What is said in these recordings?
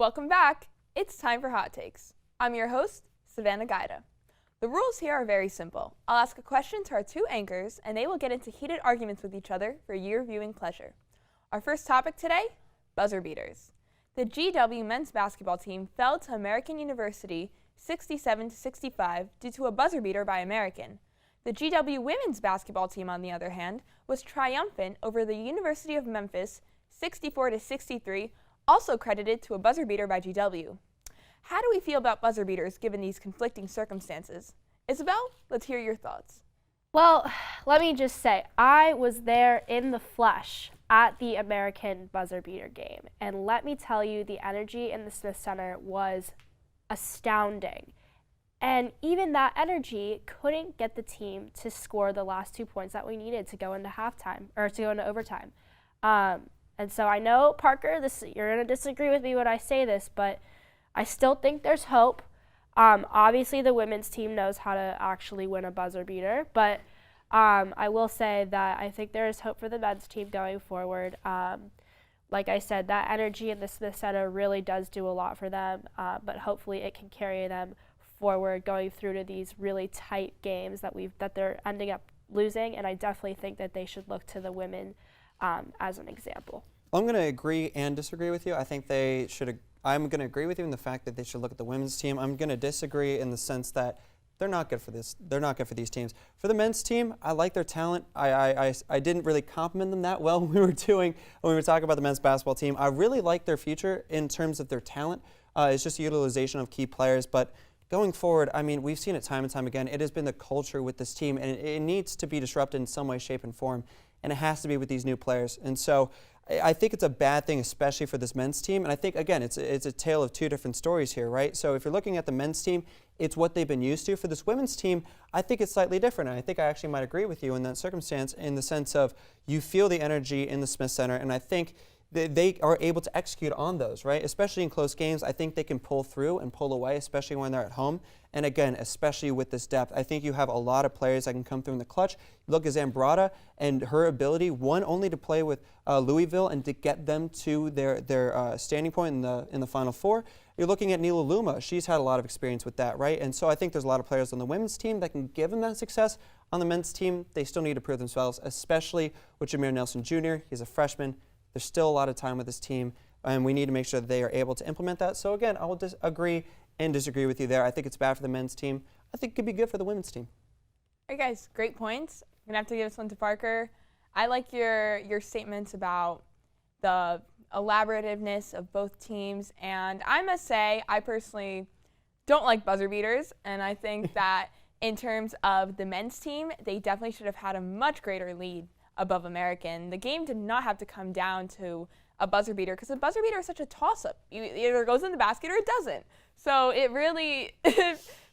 Welcome back. It's time for Hot Takes. I'm your host, Savannah Guida. The rules here are very simple. I'll ask a question to our two anchors, and they will get into heated arguments with each other for your viewing pleasure. Our first topic today, buzzer beaters. The GW men's basketball team fell to American University 67-65 due to a buzzer beater by American. The GW women's basketball team, on the other hand, was triumphant over the University of Memphis 64-63, also credited to a buzzer beater by GW. How do we feel about buzzer beaters given these conflicting circumstances? Isabel, let's hear your thoughts. Well, let me just say, I was there in the flesh at the American buzzer beater game, and let me tell you, the energy in the Smith Center was astounding. And even that energy couldn't get the team to score the last 2 points that we needed to go into halftime, or to go into overtime. And so I know, Parker, you're going to disagree with me when I say this, but I still think there's hope. Obviously, the women's team knows how to actually win a buzzer beater, but I will say that I think there is hope for the men's team going forward. Like I said, that energy in the Smith Center really does do a lot for them, but hopefully it can carry them forward going through to these really tight games that they're ending up losing, and I definitely think that they should look to the women as an example. I'm going to agree and disagree with you. I think they should. I'm going to agree with you in the fact that they should look at the women's team. I'm going to disagree in the sense that they're not good for this. They're not good for these teams. For the men's team, I like their talent. I didn't really compliment them that well when we were talking about the men's basketball team. I really like their future in terms of their talent. It's just utilization of key players, but going forward, I mean, we've seen it time and time again. It has been the culture with this team, and it needs to be disrupted in some way, shape, and form, and it has to be with these new players. And so I think it's a bad thing, especially for this men's team. And I think, again, it's a tale of two different stories here, right? So if you're looking at the men's team, it's what they've been used to. For this women's team, I think it's slightly different. And I think I actually might agree with you in that circumstance, in the sense of you feel the energy in the Smith Center, and I think they are able to execute on those, right? Especially in close games, I think they can pull through and pull away, especially when they're at home. And again, especially with this depth, I think you have a lot of players that can come through in the clutch. Look at Zambrata and her ability, one, only to play with Louisville and to get them to their standing point in the Final Four. You're looking at Nila Luma. She's had a lot of experience with that, right? And so I think there's a lot of players on the women's team that can give them that success. On the men's team, they still need to prove themselves, especially with Jameer Nelson Jr. He's a freshman. There's still a lot of time with this team, and we need to make sure that they are able to implement that. So again, I will agree and disagree with you there. I think it's bad for the men's team. I think it could be good for the women's team. All right, guys, great points. I'm going to have to give this one to Parker. I like your statements about the elaborativeness of both teams, and I must say I personally don't like buzzer beaters, and I think that in terms of the men's team, they definitely should have had a much greater lead above American. The game did not have to come down to a buzzer beater, because a buzzer beater is such a toss-up. It either goes in the basket or it doesn't. So it really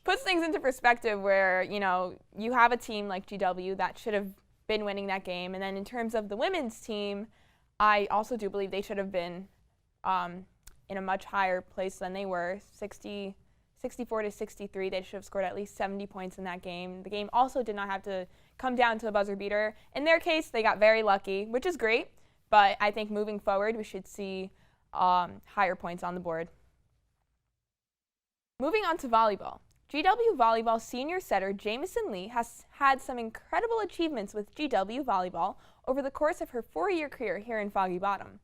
puts things into perspective where, you know, you have a team like GW that should have been winning that game. And then in terms of the women's team, I also do believe they should have been in a much higher place than they were. 64-63, they should have scored at least 70 points in that game. The game also did not have to come down to a buzzer beater. In their case, they got very lucky, which is great, but I think moving forward, we should see higher points on the board. Moving on to volleyball. GW Volleyball senior setter Jamison Lee has had some incredible achievements with GW Volleyball over the course of her 4-year career here in Foggy Bottom.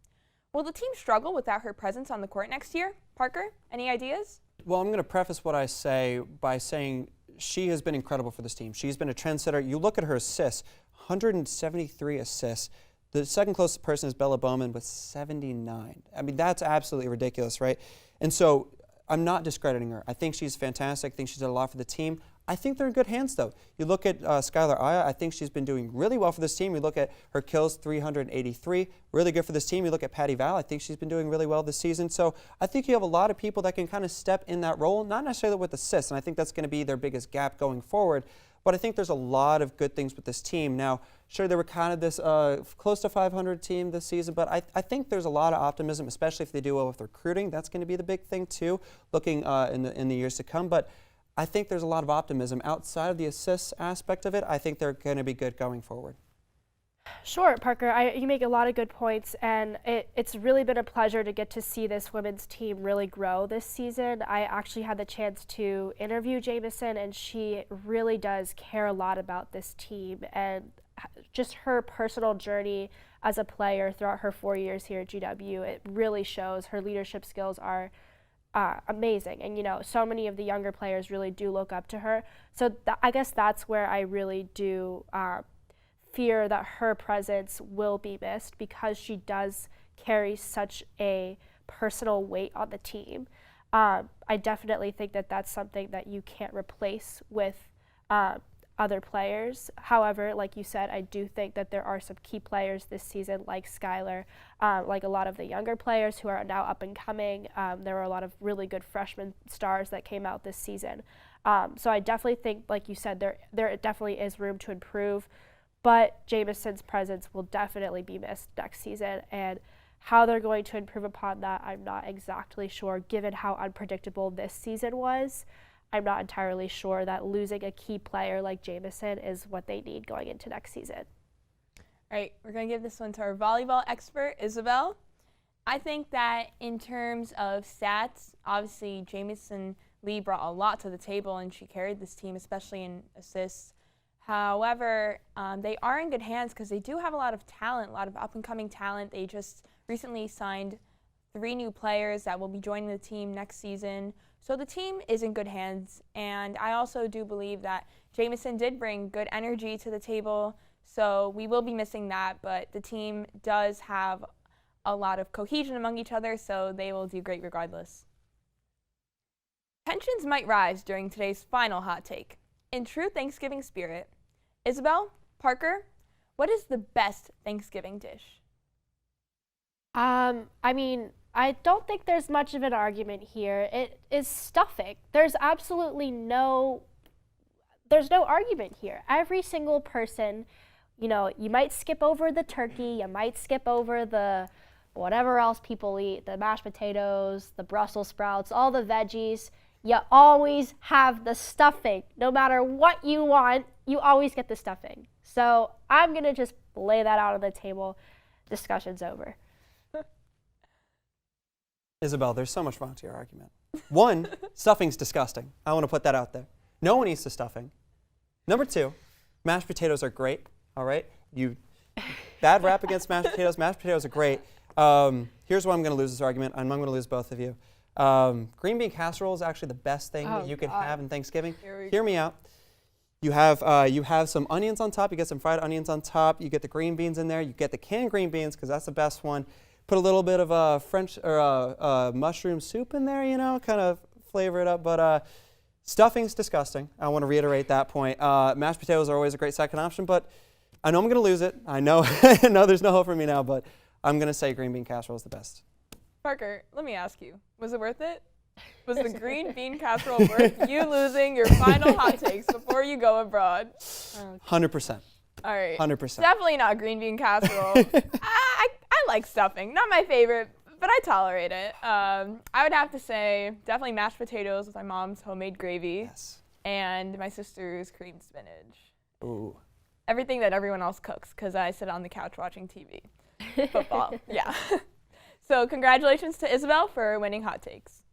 Will the team struggle without her presence on the court next year? Parker, any ideas? Well, I'm going to preface what I say by saying she has been incredible for this team. She's been a trendsetter. You look at her assists, 173 assists. The second closest person is Bella Bowman with 79. I mean, that's absolutely ridiculous, right? And so I'm not discrediting her. I think she's fantastic. I think she's done a lot for the team. I think they're in good hands, though. You look at Skylar Aya. I think she's been doing really well for this team. You look at her kills, 383, really good for this team. You look at Patty Val. I think she's been doing really well this season. So I think you have a lot of people that can kind of step in that role, not necessarily with assists, and I think that's going to be their biggest gap going forward. But I think there's a lot of good things with this team. Now, sure, they were kind of this close to 500 team this season, but I think there's a lot of optimism, especially if they do well with recruiting. That's going to be the big thing, too, looking in the years to come. But I think there's a lot of optimism outside of the assists aspect of it. I think they're going to be good going forward. Sure, Parker. You make a lot of good points, and it's really been a pleasure to get to see this women's team really grow this season. I actually had the chance to interview Jamison, and she really does care a lot about this team and just her personal journey as a player throughout her 4 years here at GW. It really shows. Her leadership skills are amazing, and so many of the younger players really do look up to her. So I guess that's where I really do fear that her presence will be missed, because she does carry such a personal weight on the team. I definitely think that that's something that you can't replace with other players. However, like you said, I do think that there are some key players this season, like Skylar, like a lot of the younger players who are now up and coming. There were a lot of really good freshman stars that came out this season. So I definitely think, like you said, there definitely is room to improve. But Jamison's presence will definitely be missed next season, and how they're going to improve upon that, I'm not exactly sure. Given how unpredictable this season was, I'm not entirely sure that losing a key player like Jamison is what they need going into next season. All right, we're going to give this one to our volleyball expert, Isabel. I think that in terms of stats, obviously Jamison Lee brought a lot to the table, and she carried this team, especially in assists. However, they are in good hands because they do have a lot of talent, a lot of up-and-coming talent. They just recently signed 3 new players that will be joining the team next season. So the team is in good hands, and I also do believe that Jamison did bring good energy to the table, so we will be missing that, but the team does have a lot of cohesion among each other, so they will do great regardless. Tensions might rise during today's final hot take. In true Thanksgiving spirit, Isabel, Parker, what is the best Thanksgiving dish? I mean, I don't think there's much of an argument here. It is stuffing. There's absolutely no argument here. Every single person, you might skip over the turkey, you might skip over the whatever else people eat, the mashed potatoes, the Brussels sprouts, all the veggies. You always have the stuffing. No matter what you want, you always get the stuffing. So I'm going to just lay that out on the table. Discussion's over. Isabel, there's so much wrong to your argument. 1, stuffing's disgusting. I want to put that out there. No one eats the stuffing. Number 2, mashed potatoes are great, all right? Bad rap against mashed potatoes. Mashed potatoes are great. Here's why I'm going to lose this argument, and I'm going to lose both of you. Green bean casserole is actually the best thing that you can have in Thanksgiving. Hear me out. You have some onions on top. You get some fried onions on top. You get the green beans in there. You get the canned green beans because that's the best one. Put a little bit of French or mushroom soup in there, kind of flavor it up. But stuffing's disgusting. I want to reiterate that point. Mashed potatoes are always a great second option, but I know I'm going to lose it. I know there's no hope for me now, but I'm going to say green bean casserole is the best. Parker, let me ask you, was it worth it? Was the green bean casserole worth you losing your final hot takes before you go abroad? 100%. All right. 100%. Definitely not green bean casserole. I like stuffing. Not my favorite, but I tolerate it. I would have to say definitely mashed potatoes with my mom's homemade gravy. Yes. And my sister's creamed spinach. Ooh. Everything that everyone else cooks because I sit on the couch watching TV. Football. Yeah. So congratulations to Isabel for winning hot takes.